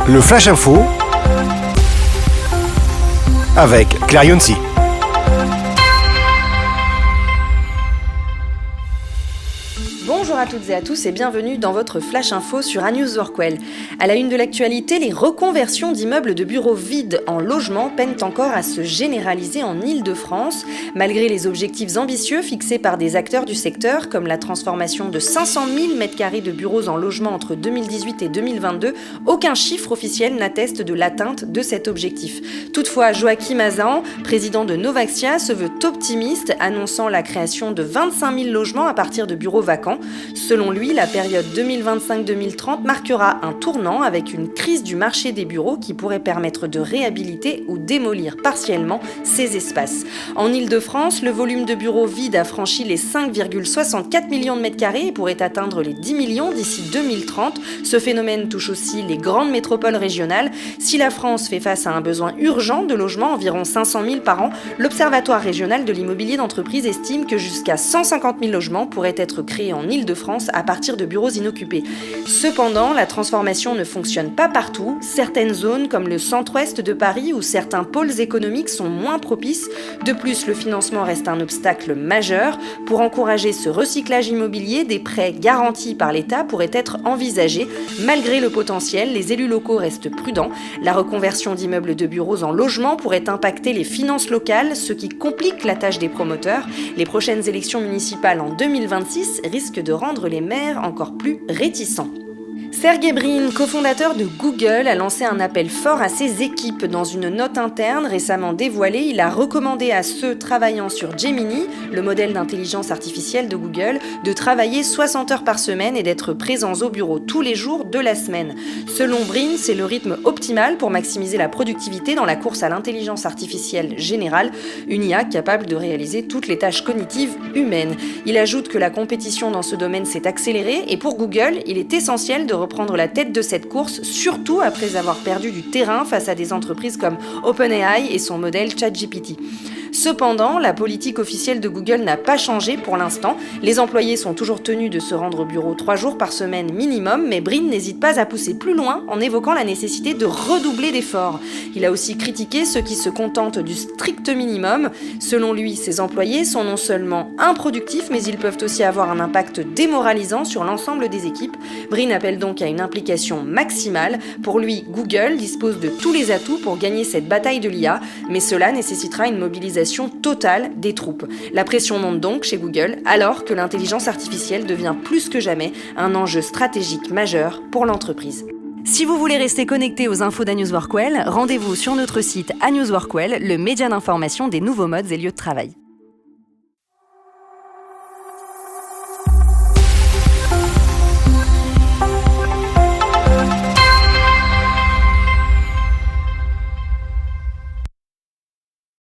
Le Flash Info avec Claire Younsi. Bonjour à toutes et à tous et bienvenue dans votre Flash Info sur ANews Workwell. À la une de l'actualité, les reconversions d'immeubles de bureaux vides en logements peinent encore à se généraliser en Île-de-France. Malgré les objectifs ambitieux fixés par des acteurs du secteur, comme la transformation de 500 000 m² de bureaux en logements entre 2018 et 2022, aucun chiffre officiel n'atteste de l'atteinte de cet objectif. Toutefois, Joachim Hazan, président de Novaxia, se veut optimiste, annonçant la création de 25 000 logements à partir de bureaux vacants. Selon lui, la période 2025-2030 marquera un tournant avec une crise du marché des bureaux qui pourrait permettre de réhabiliter ou démolir partiellement ces espaces. En Île-de-France, le volume de bureaux vides a franchi les 5,64 millions de mètres carrés et pourrait atteindre les 10 millions d'ici 2030. Ce phénomène touche aussi les grandes métropoles régionales. Si la France fait face à un besoin urgent de logements, environ 500 000 par an, l'Observatoire régional de l'immobilier d'entreprise estime que jusqu'à 150 000 logements pourraient être créés en Île-de-France à partir de bureaux inoccupés. Cependant, la transformation ne fonctionne pas partout. Certaines zones, comme le centre-ouest de Paris ou certains pôles économiques, sont moins propices. De plus, le financement reste un obstacle majeur. Pour encourager ce recyclage immobilier, des prêts garantis par l'État pourraient être envisagés. Malgré le potentiel, les élus locaux restent prudents. La reconversion d'immeubles de bureaux en logements pourrait impacter les finances locales, ce qui complique la tâche des promoteurs. Les prochaines élections municipales en 2026 risquent de rendre les maires encore plus réticents. Sergey Brin, cofondateur de Google, a lancé un appel fort à ses équipes. Dans une note interne récemment dévoilée, il a recommandé à ceux travaillant sur Gemini, le modèle d'intelligence artificielle de Google, de travailler 60 heures par semaine et d'être présents au bureau tous les jours de la semaine. Selon Brin, c'est le rythme optimal pour maximiser la productivité dans la course à l'intelligence artificielle générale, une IA capable de réaliser toutes les tâches cognitives humaines. Il ajoute que la compétition dans ce domaine s'est accélérée et pour Google, il est essentiel de reprendre la tête de cette course, surtout après avoir perdu du terrain face à des entreprises comme OpenAI et son modèle ChatGPT. Cependant, la politique officielle de Google n'a pas changé pour l'instant. Les employés sont toujours tenus de se rendre au bureau 3 jours par semaine minimum, mais Brin n'hésite pas à pousser plus loin en évoquant la nécessité de redoubler d'efforts. Il a aussi critiqué ceux qui se contentent du strict minimum. Selon lui, ces employés sont non seulement improductifs, mais ils peuvent aussi avoir un impact démoralisant sur l'ensemble des équipes. Brin appelle donc à une implication maximale. Pour lui, Google dispose de tous les atouts pour gagner cette bataille de l'IA, mais cela nécessitera une mobilisation totale des troupes. La pression monte donc chez Google, alors que l'intelligence artificielle devient plus que jamais un enjeu stratégique majeur pour l'entreprise. Si vous voulez rester connecté aux infos d'ANews Workwell, rendez-vous sur notre site ANews Workwell, le média d'information des nouveaux modes et lieux de travail.